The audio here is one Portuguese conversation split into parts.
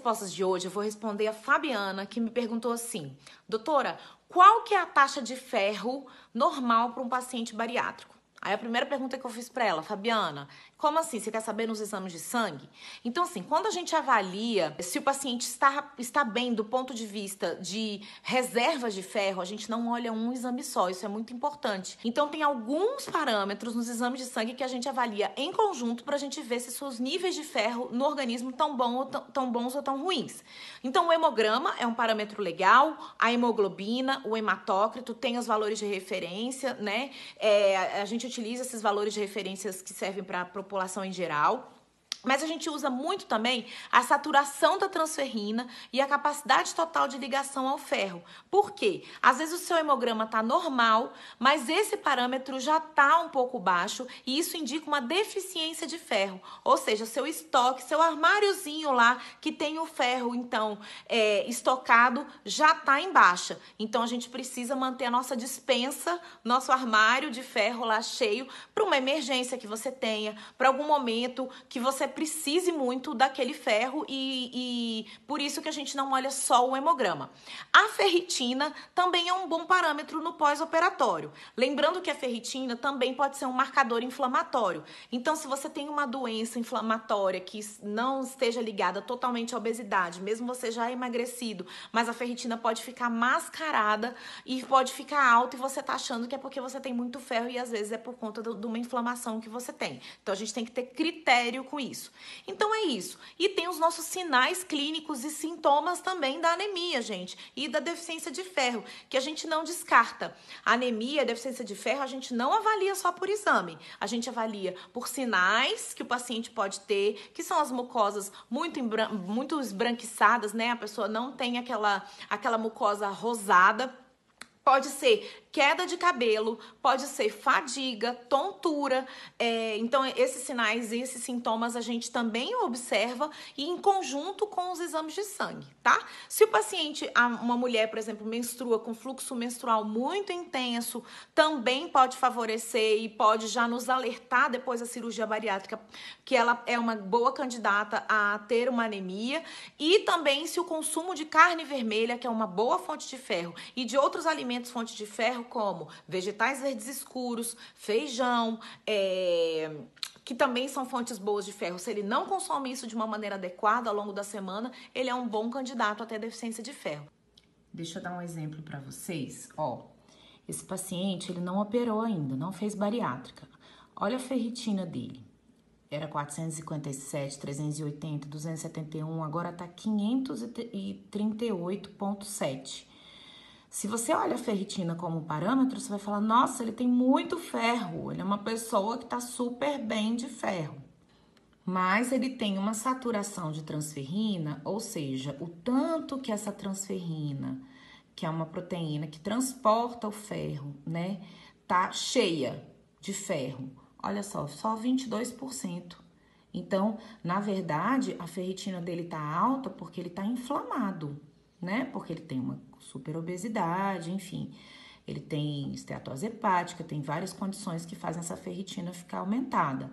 respostas de hoje eu vou responder a Fabiana, que me perguntou assim: doutora, qual que é a taxa de ferro normal para um paciente bariátrico? Aí a primeira pergunta que eu fiz para ela: Fabiana, como assim? Você quer saber nos exames de sangue? Então, assim, quando a gente avalia se o paciente está bem do ponto de vista de reservas de ferro, a gente não olha um exame só, isso é muito importante. Então, tem alguns parâmetros nos exames de sangue que a gente avalia em conjunto para a gente ver se seus níveis de ferro no organismo estão bons ou tão ruins. Então, o hemograma é um parâmetro legal, a hemoglobina, o hematócrito, tem os valores de referência, né? A gente utiliza esses valores de referências que servem para a população em geral. Mas a gente usa muito também a saturação da transferrina e a capacidade total de ligação ao ferro. Por quê? Às vezes o seu hemograma está normal, mas esse parâmetro já está um pouco baixo e isso indica uma deficiência de ferro. Ou seja, seu estoque, seu armáriozinho lá que tem o ferro, então, estocado, já está em baixa. Então, a gente precisa manter a nossa dispensa, nosso armário de ferro lá cheio para uma emergência que você tenha, para algum momento que você precise muito daquele ferro e por isso que a gente não olha só o hemograma. A ferritina também é um bom parâmetro no pós-operatório. Lembrando que a ferritina também pode ser um marcador inflamatório. Então, se você tem uma doença inflamatória que não esteja ligada totalmente à obesidade, mesmo você já emagrecido, mas a ferritina pode ficar mascarada e pode ficar alta e você tá achando que é porque você tem muito ferro e às vezes é por conta de uma inflamação que você tem. Então, a gente tem que ter critério com isso. Então é isso. E tem os nossos sinais clínicos e sintomas também da anemia, gente, e da deficiência de ferro, que a gente não descarta. A anemia, a deficiência de ferro, a gente não avalia só por exame. A gente avalia por sinais que o paciente pode ter, que são as mucosas muito esbranquiçadas, né? A pessoa não tem aquela mucosa rosada. Pode ser queda de cabelo, pode ser fadiga, tontura. Então, esses sinais e esses sintomas a gente também observa e em conjunto com os exames de sangue, tá? Se o paciente, uma mulher, por exemplo, menstrua com fluxo menstrual muito intenso, também pode favorecer e pode já nos alertar depois da cirurgia bariátrica que ela é uma boa candidata a ter uma anemia. E também se o consumo de carne vermelha, que é uma boa fonte de ferro, e de outros alimentos fonte de ferro, como vegetais verdes escuros, feijão, que também são fontes boas de ferro. Se ele não consome isso de uma maneira adequada ao longo da semana, ele é um bom candidato a ter deficiência de ferro. Deixa eu dar um exemplo para vocês. Esse paciente, ele não operou ainda, não fez bariátrica. Olha a ferritina dele. Era 457, 380, 271, agora tá 538,7. Se você olha a ferritina como parâmetro, você vai falar: nossa, ele tem muito ferro, ele é uma pessoa que está super bem de ferro. Mas ele tem uma saturação de transferrina, ou seja, o tanto que essa transferrina, que é uma proteína que transporta o ferro, né, tá cheia de ferro. Olha só 22%. Então, na verdade, a ferritina dele tá alta porque ele tá inflamado, né? Porque ele tem uma super obesidade, enfim. Ele tem esteatose hepática, tem várias condições que fazem essa ferritina ficar aumentada.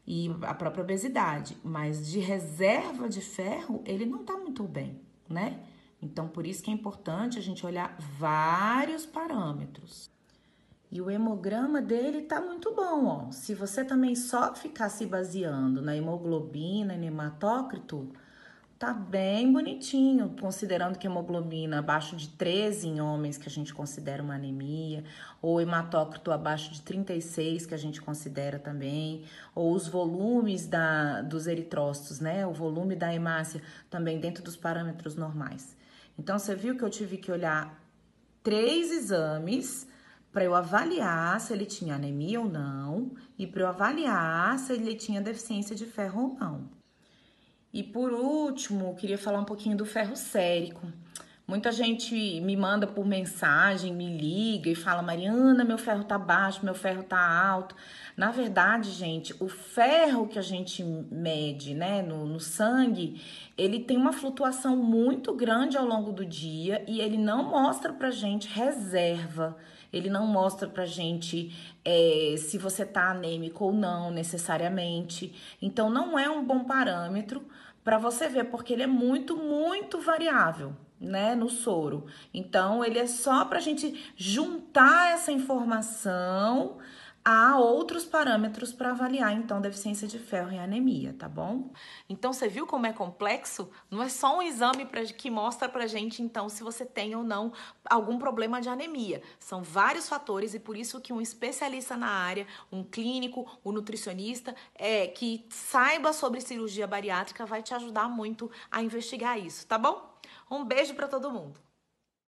E a própria obesidade. Mas de reserva de ferro, ele não tá muito bem, né? Então, por isso que é importante a gente olhar vários parâmetros. E o hemograma dele tá muito bom, ó. Se você também só ficar se baseando na hemoglobina e no hematócrito, tá bem bonitinho, considerando que hemoglobina abaixo de 13 em homens, que a gente considera uma anemia, ou hematócrito abaixo de 36, que a gente considera também, ou os volumes dos eritrócitos, né? O volume da hemácia também dentro dos parâmetros normais. Então, você viu que eu tive que olhar 3 exames para eu avaliar se ele tinha anemia ou não e para eu avaliar se ele tinha deficiência de ferro ou não. E por último, eu queria falar um pouquinho do ferro sérico. Muita gente me manda por mensagem, me liga e fala: Mariana, meu ferro tá baixo, meu ferro tá alto. Na verdade, gente, o ferro que a gente mede, né, no sangue, ele tem uma flutuação muito grande ao longo do dia e ele não mostra pra gente reserva. Ele não mostra pra gente se você tá anêmico ou não, necessariamente. Então, não é um bom parâmetro para você ver, porque ele é muito, muito variável, né, no soro. Então, ele é só pra gente juntar essa informação a outros parâmetros para avaliar, então, deficiência de ferro e anemia, tá bom? Então, você viu como é complexo? Não é só um exame que mostra pra gente, então, se você tem ou não algum problema de anemia. São vários fatores e por isso que um especialista na área, um clínico, um nutricionista, que saiba sobre cirurgia bariátrica vai te ajudar muito a investigar isso, tá bom? Um beijo para todo mundo!